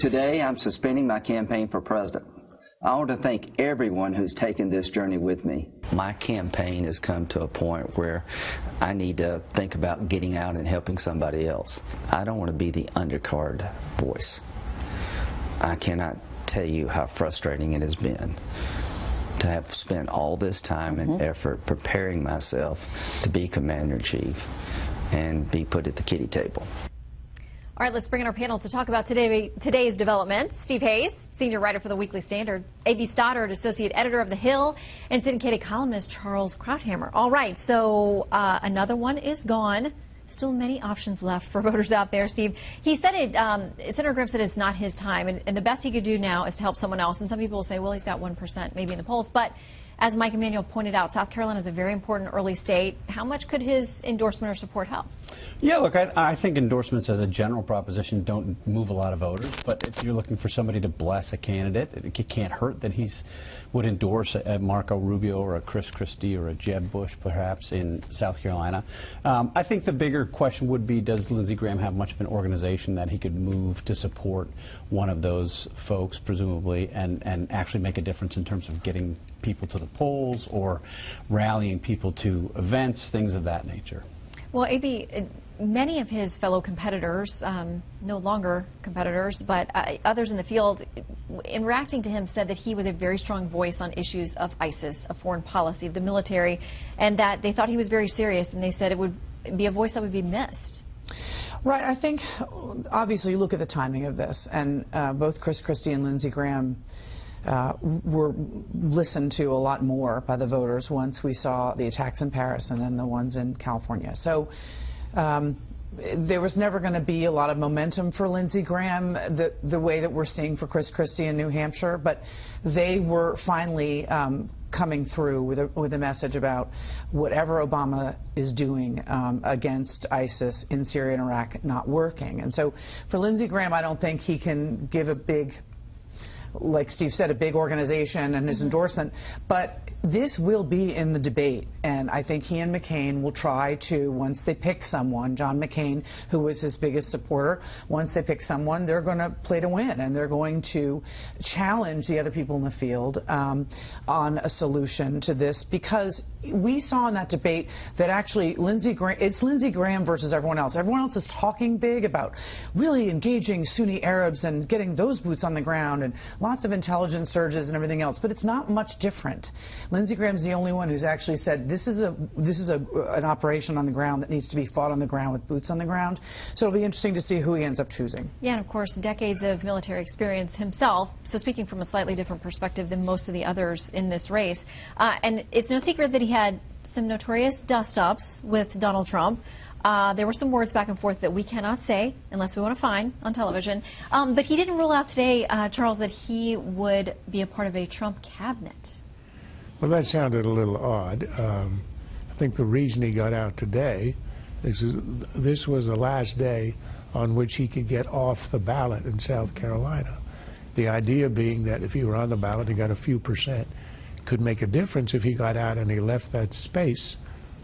Today, I'm suspending my campaign for president. I want to thank everyone who's taken this journey with me. My campaign has come to a point where I need to think about getting out and helping somebody else. I don't want to be the undercard voice. I cannot tell you how frustrating it has been to have spent all this time and effort preparing myself to be Commander-in-Chief and be put at the kiddie table. All right, let's bring in our panel to talk about today's developments. Steve Hayes, senior writer for the Weekly Standard, A.B. Stoddard, associate editor of The Hill, and syndicated columnist Charles Krauthammer. All right, so another one is gone. Still many options left for voters out there, Steve. He said Senator Graham said it's not his time, and the best he could do now is to help someone else. And some people will say, well, he's got 1% maybe in the polls. But as Mike Emanuel pointed out, South Carolina is a very important early state. How much could his endorsement or support help? Yeah, look, I think endorsements as a general proposition don't move a lot of voters. But if you're looking for somebody to bless a candidate, it can't hurt that he would endorse a Marco Rubio or a Chris Christie or a Jeb Bush, perhaps, in South Carolina. I think the bigger question would be, does Lindsey Graham have much of an organization that he could move to support one of those folks, presumably, and actually make a difference in terms of getting people to the polls or rallying people to events, things of that nature? Well, A.B., many of his fellow competitors, no longer competitors, but others in the field, in reacting to him, said that he was a very strong voice on issues of ISIS, of foreign policy, of the military, and that they thought he was very serious, and they said it would be a voice that would be missed. Right. I think, obviously, you look at the timing of this, and both Chris Christie and Lindsey Graham were listened to a lot more by the voters once we saw the attacks in Paris and then the ones in California. So there was never going to be a lot of momentum for Lindsey Graham the way that we're seeing for Chris Christie in New Hampshire, but they were finally coming through with a message about whatever Obama is doing against ISIS in Syria and Iraq not working. And so for Lindsey Graham, I don't think he can give a big, like Steve said, a big organization and his endorsement, but this will be in the debate, and I think he and McCain will try to, once they pick someone, John McCain, who was his biggest supporter, once they pick someone, they're going to play to win, and they're going to challenge the other people in the field on a solution to this, because we saw in that debate that actually it's Lindsey Graham versus everyone else. Everyone else is talking big about really engaging Sunni Arabs and getting those boots on the ground and lots of intelligence surges and everything else, but it's not much different. Lindsey Graham's the only one who's actually said this is an operation on the ground that needs to be fought on the ground with boots on the ground. So it'll be interesting to see who he ends up choosing. Yeah, and of course, decades of military experience himself, so speaking from a slightly different perspective than most of the others in this race. And it's no secret that he had some notorious dust-ups with Donald Trump. There were some words back and forth that we cannot say unless we want to find on television. But he didn't rule out today, Charles, that he would be a part of a Trump cabinet. Well, that sounded a little odd. I think the reason he got out today is this was the last day on which he could get off the ballot in South Carolina. The idea being that if he were on the ballot, he got a few percent, could make a difference if he got out and he left that space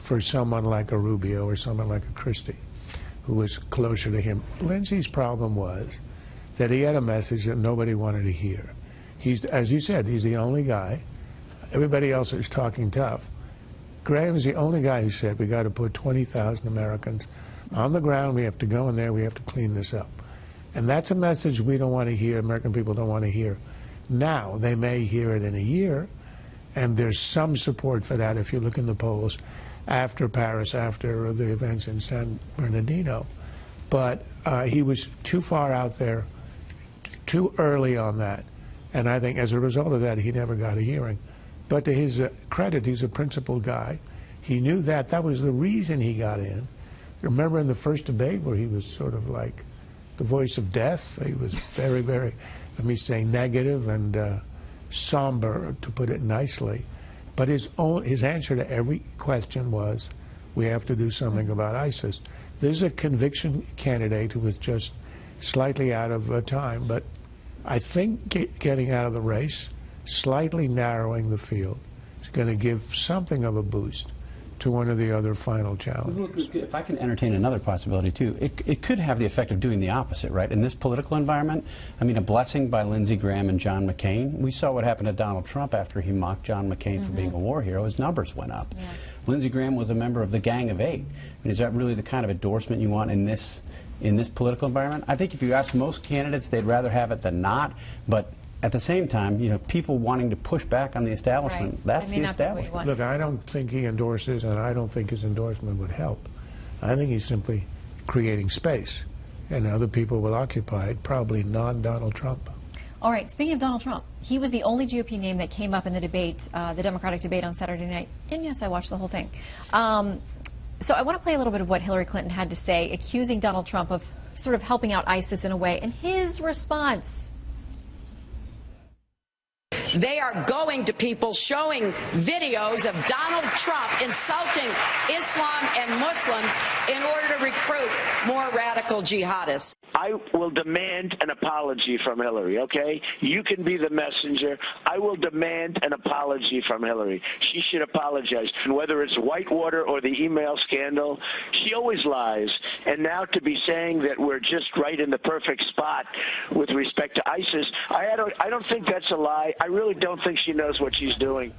for someone like a Rubio or someone like a Christie, who was closer to him. Lindsey's problem was that he had a message that nobody wanted to hear. He's, as you said, he's the only guy. Everybody else is talking tough. Graham's the only guy who said we got to put 20,000 Americans on the ground. We have to go in there. We have to clean this up. And that's a message we don't want to hear. American people don't want to hear now. They may hear it in a year, and there's some support for that if you look in the polls after Paris, after the events in San Bernardino. But he was too far out there, too early on that. And I think as a result of that, he never got a hearing. But to his credit, he's a principled guy. He knew that. That was the reason he got in. Remember in the first debate where he was sort of like the voice of death? He was very, very, let me say, negative and somber, to put it nicely. But his answer to every question was, we have to do something about ISIS. There's a conviction candidate who was just slightly out of time, but I think getting out of the race, slightly narrowing the field, is going to give something of a boost to one of the other final challenges. If I can entertain another possibility, too, it could have the effect of doing the opposite, right? In this political environment, I mean, a blessing by Lindsey Graham and John McCain. We saw what happened to Donald Trump after he mocked John McCain for being a war hero. His numbers went up. Yeah. Lindsey Graham was a member of the Gang of Eight. I mean, is that really the kind of endorsement you want in this political environment? I think if you ask most candidates, they'd rather have it than not, but at the same time, you know, people wanting to push back on the establishment, that's the establishment. Look, I don't think he endorses, and I don't think his endorsement would help. I think he's simply creating space, and other people will occupy it, probably non-Donald Trump. All right, speaking of Donald Trump, he was the only GOP name that came up in the debate, the Democratic debate on Saturday night. And yes, I watched the whole thing. So I want to play a little bit of what Hillary Clinton had to say, accusing Donald Trump of sort of helping out ISIS in a way, and his response. They are going to people showing videos of Donald Trump insulting Islam and Muslims in order to recruit more radical jihadists. I will demand an apology from Hillary, okay? You can be the messenger. I will demand an apology from Hillary. She should apologize. And whether it's Whitewater or the email scandal, she always lies. And now to be saying that we're just right in the perfect spot with respect to ISIS, I don't think that's a lie. I really don't think she knows what she's doing.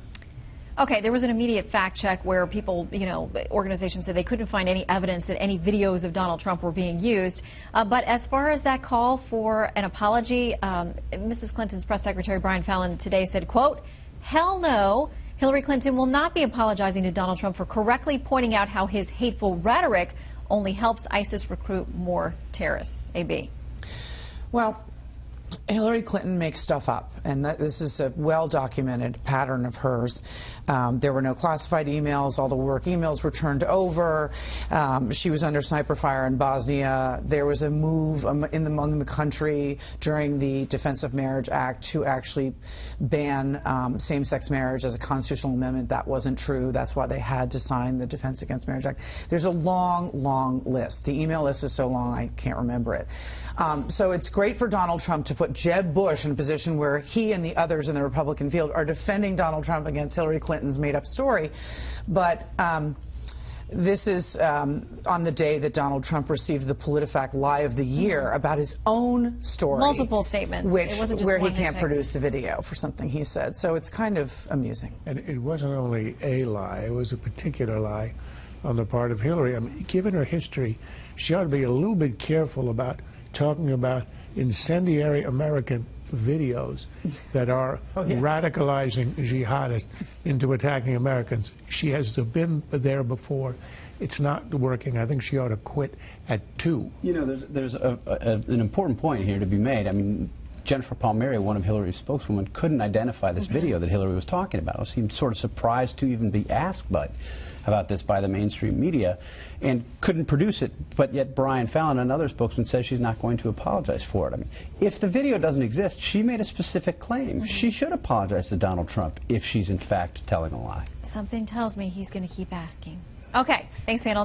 Okay, there was an immediate fact check where people, you know, organizations said they couldn't find any evidence that any videos of Donald Trump were being used. But as far as that call for an apology, Mrs. Clinton's press secretary Brian Fallon today said, quote, "Hell no, Hillary Clinton will not be apologizing to Donald Trump for correctly pointing out how his hateful rhetoric only helps ISIS recruit more terrorists." AB. Well, Hillary Clinton makes stuff up, and this is a well-documented pattern of hers. There were no classified emails. All the work emails were turned over. She was under sniper fire in Bosnia. There was a move among the country during the Defense of Marriage Act to actually ban same-sex marriage as a constitutional amendment. That wasn't true. That's why they had to sign the Defense Against Marriage Act. There's a long, long list. The email list is so long I can't remember it. So it's great for Donald Trump to put Jeb Bush in a position where he and the others in the Republican field are defending Donald Trump against Hillary Clinton's made-up story. But this is on the day that Donald Trump received the PolitiFact Lie of the Year about his own story. Multiple statements. Where he can't produce a video for something he said. So it's kind of amusing. And it wasn't only a lie, it was a particular lie on the part of Hillary. I mean, given her history, she ought to be a little bit careful about talking about incendiary American videos that are radicalizing jihadists into attacking Americans. She has been there before. It's not working. I think she ought to quit at 2. You know, there's an important point here to be made. I mean, Jennifer Palmieri, one of Hillary's spokeswomen, couldn't identify this video that Hillary was talking about. I seemed sort of surprised to even be asked about this by the mainstream media, and couldn't produce it, but yet Brian Fallon, another spokesman, says she's not going to apologize for it. I mean, if the video doesn't exist, she made a specific claim. She should apologize to Donald Trump if she's in fact telling a lie. Something tells me he's going to keep asking. Okay, thanks, panel.